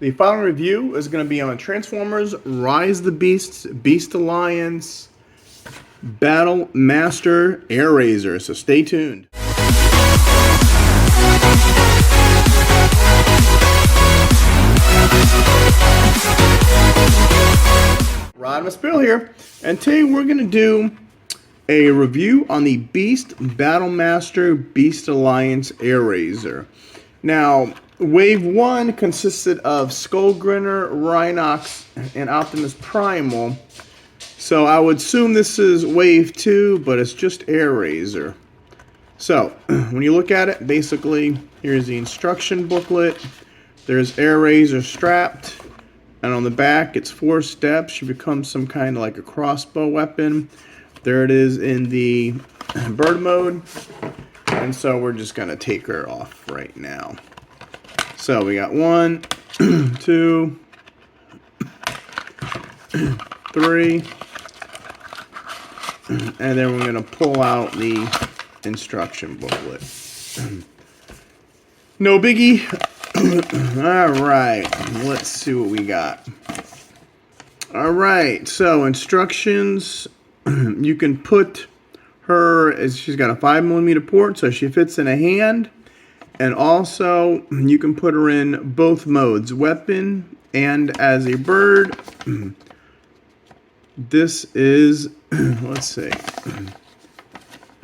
The following review is going to be on Transformers Rise of the Beasts, Beast Alliance, Battle Master Airazor. So stay tuned. Rodimusbill here, and today we're going to do a review on the Beast Battle Master Beast Alliance Airazor. Now, Wave 1 consisted of Skullgrinner, Rhinox, and Optimus Primal. So I would assume this is Wave 2, but it's just Airazor. So, when you look at it, basically, here's the instruction booklet. There's Airazor strapped. And on the back, it's 4 steps. She becomes some kind of like a crossbow weapon. There it is in the bird mode. And so we're just going to take her off right now. So we got 1, 2, 3. And then we're going to pull out the instruction booklet. No biggie. Alright, let's see what we got. Alright, so instructions. You can put her, she's got a 5mm port, so she fits in a hand. And also, you can put her in both modes, weapon and as a bird. This is, let's see.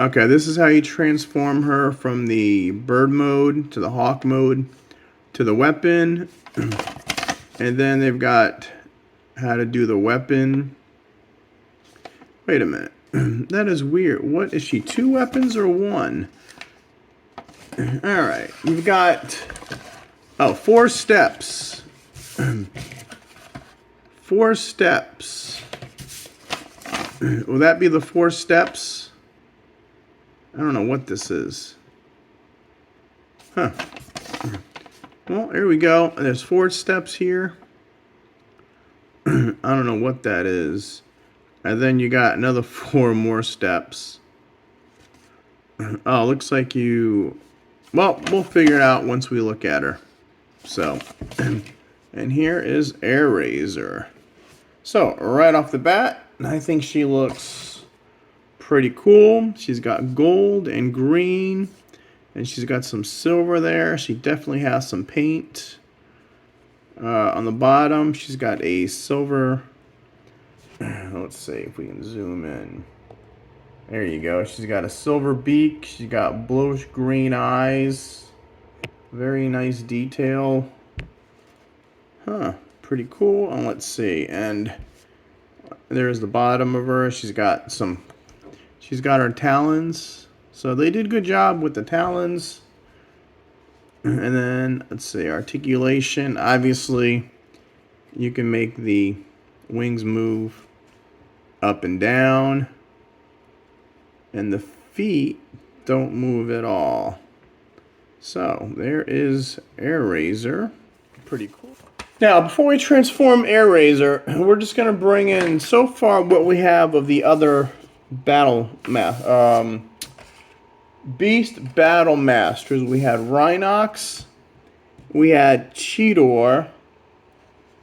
Okay, this is how you transform her from the bird mode to the hawk mode to the weapon. And then they've got how to do the weapon. Wait a minute. That is weird. What is she, 2 weapons or 1? Alright, you've got 4 steps. 4 steps. Will that be the 4 steps? I don't know what this is. Huh. Well, here we go. There's 4 steps here. I don't know what that is. And then you got another 4 more steps. Oh, looks like you... Well, we'll figure it out once we look at her. So, and here is Airazor. So, right off the bat, I think she looks pretty cool. She's got gold and green. And she's got some silver there. She definitely has some paint. On the bottom, she's got a silver... Let's see if we can zoom in. There you go. She's got a silver beak. She's got bluish green eyes. Very nice detail. Huh. Pretty cool. And let's see. And there's the bottom of her. She's got her talons. So they did a good job with the talons. And then, let's see, articulation. Obviously, you can make the wings move up and down. And the feet don't move at all. So, there is Airazor. Pretty cool. Now, before we transform Airazor, we're just going to bring in, so far, what we have of the other Beast Battle Masters. We had Rhinox, we had Cheetor,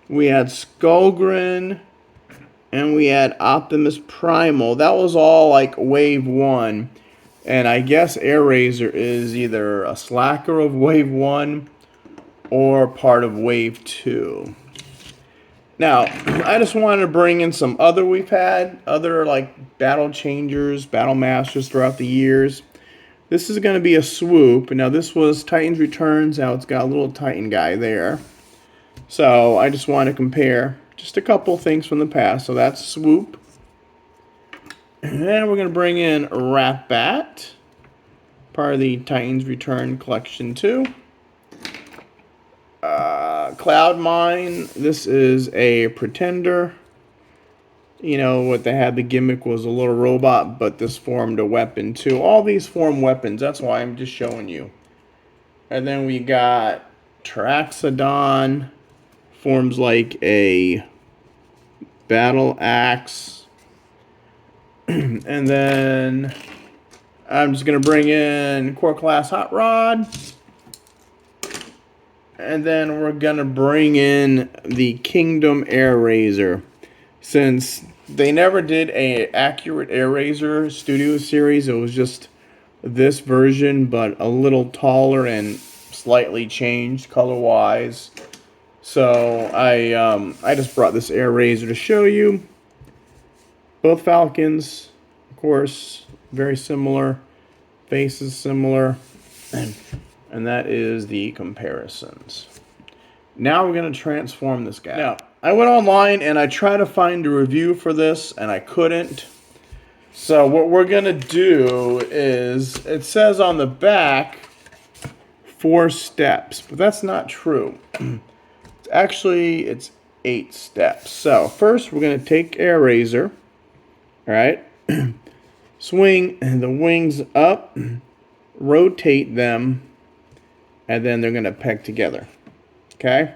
we had Skullgrin, and we had Optimus Primal. That was all like Wave 1. And I guess Airazor is either a slacker of Wave 1 or part of Wave 2. Now, I just wanted to bring in some we've had other like battle changers, battle masters throughout the years. This is going to be a swoop. Now, this was Titan's Returns. Now, it's got a little Titan guy there. So, I just want to compare just a couple things from the past. So, that's Swoop. And we're going to bring in Rat-Bat, part of the Titan's Return Collection 2. Cloud Mine. This is a Pretender. You know, what they had, the gimmick was a little robot, but this formed a weapon too. All these form weapons, that's why I'm just showing you. And then we got Traxodon, forms like a battle axe. And then I'm just going to bring in Core Class Hot Rod. And then we're going to bring in the Kingdom Airazor. Since they never did a accurate Airazor Studio Series, it was just this version, but a little taller and slightly changed color-wise. So I just brought this Airazor to show you. Both Falcons, of course, very similar. Face is similar. And that is the comparisons. Now we're going to transform this guy. Now, I went online and I tried to find a review for this, and I couldn't. So what we're going to do is, it says on the back, 4 steps. But that's not true. It's 8 steps. So first we're going to take Airazor. Alright. Swing the wings up. Rotate them. And then they're going to peg together. Okay?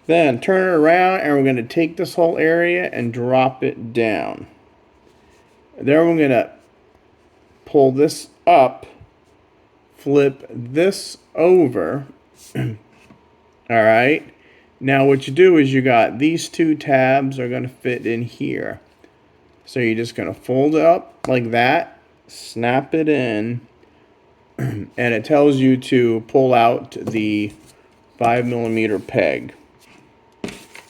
Then turn it around and we're going to take this whole area and drop it down. Then we're going to pull this up, flip this over. Alright? Now what you do is you got these 2 tabs are going to fit in here. So you're just going to fold it up like that, snap it in, and it tells you to pull out the 5mm peg.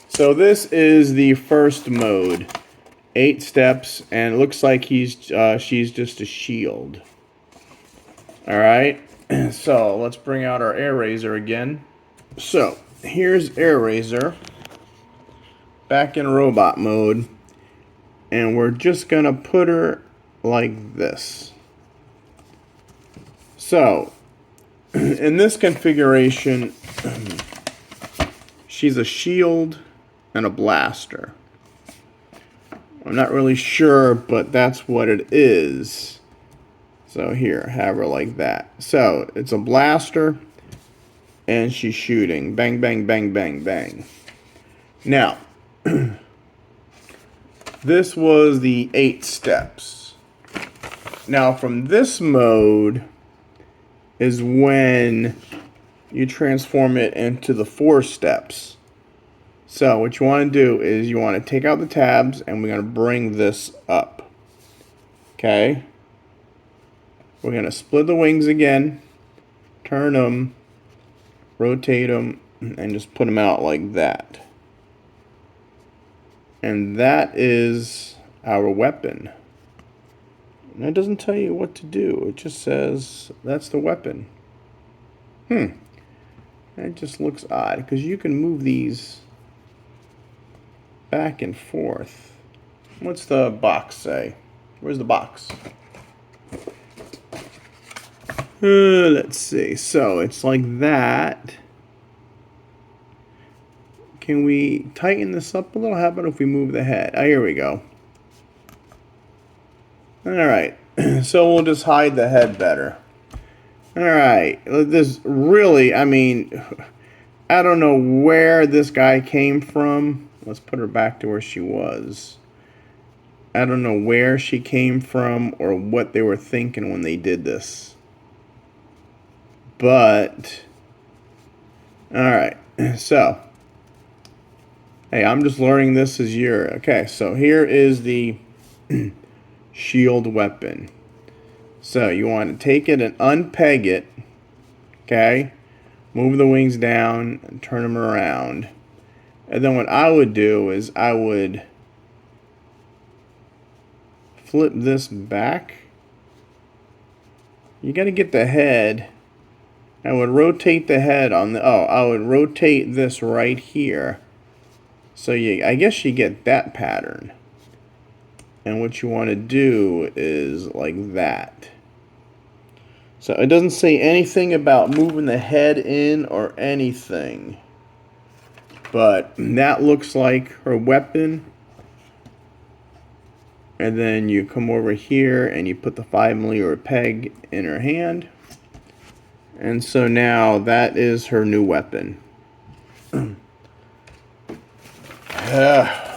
So this is the first mode, 8 steps, and it looks like she's just a shield. All right, so let's bring out our Airazor again. So here's Airazor back in robot mode, and we're just gonna put her like this. So, in this configuration, she's a shield and a blaster. I'm not really sure, but that's what it is. So here, have her like that. So, it's a blaster, and she's shooting. Bang, bang, bang, bang, bang. Now, this was the 8 steps. Now, from this mode is when you transform it into the 4 steps. So what you want to do is you want to take out the tabs and we're going to bring this up. Okay? We're going to split the wings again, turn them, rotate them, and just put them out like that. And that is our weapon. And it doesn't tell you what to do. It just says that's the weapon. It just looks odd because you can move these back and forth. What's the box say? Where's the box? Let's see. So it's like that. Can we tighten this up a little? How about if we move the head? Oh, here we go. Alright, so we'll just hide the head better. Alright, this really, I mean, I don't know where this guy came from. Let's put her back to where she was. I don't know where she came from or what they were thinking when they did this. But, alright, so, hey, I'm just learning this as you're, okay, so here is the shield weapon. So you want to take it and unpeg it. Okay, move the wings down and turn them around. And then what I would do is I would flip this back. You got to get the head. I would rotate the head on the, I would rotate this right here. So I guess you get that pattern. And what you want to do is like that. So it doesn't say anything about moving the head in or anything. But that looks like her weapon. And then you come over here and you put the 5mm peg in her hand. And so now that is her new weapon.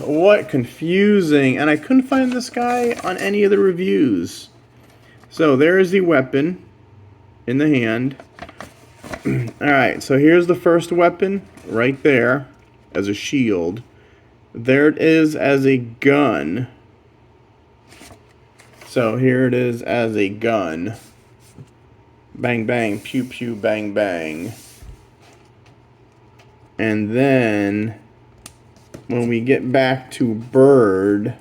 What confusing. And I couldn't find this guy on any of the reviews. So there is the weapon in the hand. Alright, so here's the first weapon right there as a shield. There it is as a gun. So here it is as a gun. Bang, bang, pew, pew, bang, bang. And then when we get back to bird,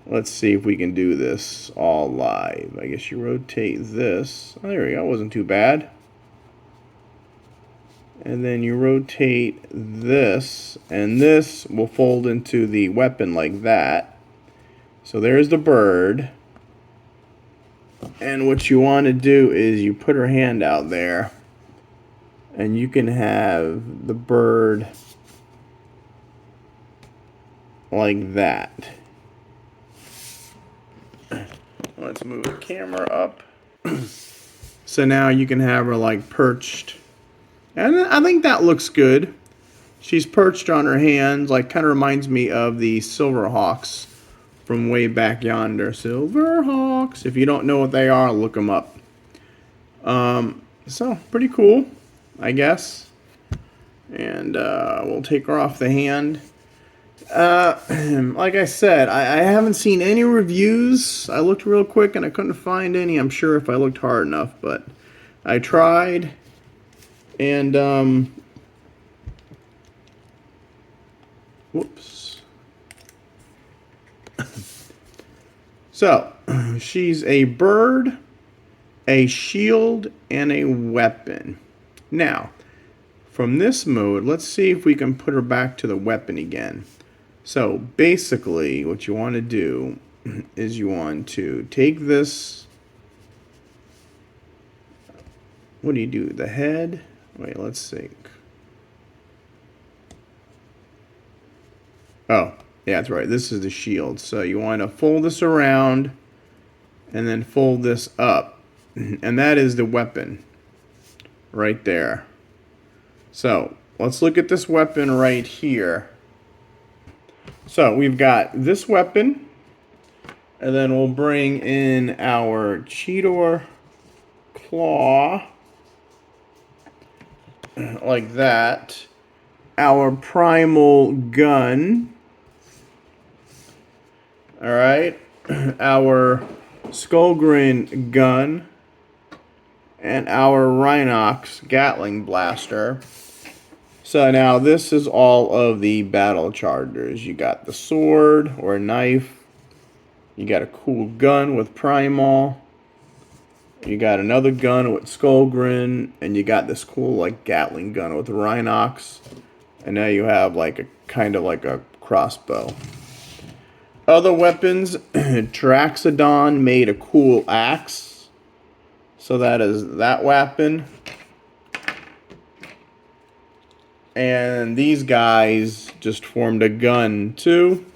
let's see if we can do this all live. I guess you rotate this. Oh, there we go. Wasn't too bad. And then you rotate this, and this will fold into the weapon like that. So there's the bird. And what you want to do is you put her hand out there, and you can have the bird like that. Let's move the camera up. So now you can have her like perched. And I think that looks good. She's perched on her hands, like kind of reminds me of the Silverhawks from way back yonder. Silverhawks. If you don't know what they are, look them up. So, pretty cool, I guess. And we'll take her off the hand. Like I said, I haven't seen any reviews. I looked real quick and I couldn't find any. I'm sure if I looked hard enough, but I tried. And, whoops. So, she's a bird, a shield, and a weapon. Now, from this mode, let's see if we can put her back to the weapon again. So, basically, what you want to do is you want to take this. What do you do? The head? Wait, let's think. Oh, yeah, that's right. This is the shield. So you want to fold this around and then fold this up. And that is the weapon right there. So let's look at this weapon right here. So we've got this weapon. And then we'll bring in our Cheetor claw. Like that. Our primal gun. Alright. Our Skullgrin gun. And our Rhinox Gatling blaster. So now this is all of the battle chargers. You got the sword or knife. You got a cool gun with primal. You got another gun with Skullgrin, and you got this cool like Gatling gun with Rhinox, and now you have like a kind of like a crossbow. Other weapons, Traxodon made a cool axe, so that is that weapon. And these guys just formed a gun too.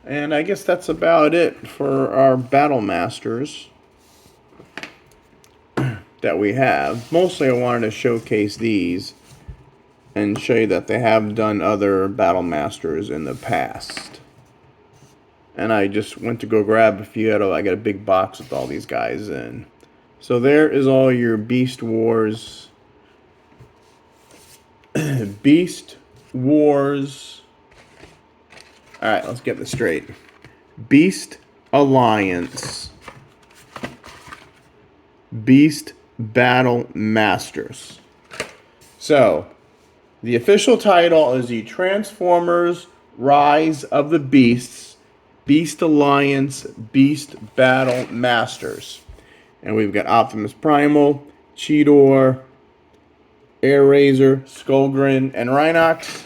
And I guess that's about it for our Battle Masters that we have. Mostly I wanted to showcase these and show you that they have done other Battle Masters in the past. And I just went to go grab a few. I got a big box with all these guys in. So there is all your Beast Wars. Beast Wars. Alright, let's get this straight. Beast Alliance. Beast Battle Masters. So, the official title is the Transformers Rise of the Beasts Beast Alliance Beast Battle Masters. And we've got Optimus Primal, Cheetor, Airazor, Skullgrin, and Rhinox.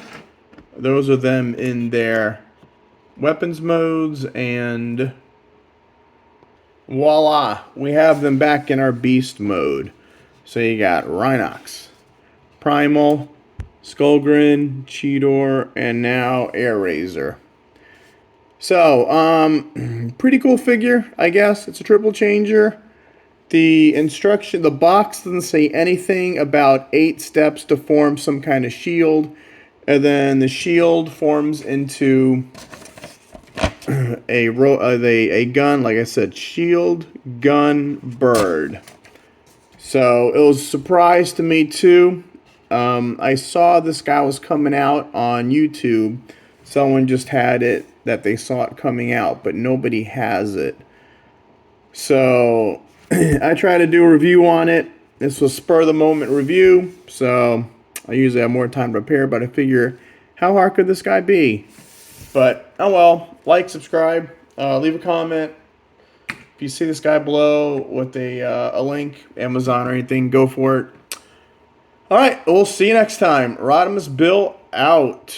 Those are them in their weapons modes, and voila, we have them back in our beast mode. So you got Rhinox, Primal, Skullgrin, Cheetor, and now Airazor. So, pretty cool figure, I guess. It's a triple changer. The instruction, the box doesn't say anything about 8 steps to form some kind of shield. And then the shield forms into a gun, like I said, shield, gun, bird. So it was a surprise to me too. I saw this guy was coming out on YouTube. Someone just had it that they saw it coming out, but nobody has it. So I try to do a review on it. This was spur of the moment review, so I usually have more time to prepare, but I figure how hard could this guy be? But oh well, like, subscribe, leave a comment. If you see this guy below with a link, Amazon or anything, go for it. All right, we'll see you next time. Rodimusbill out.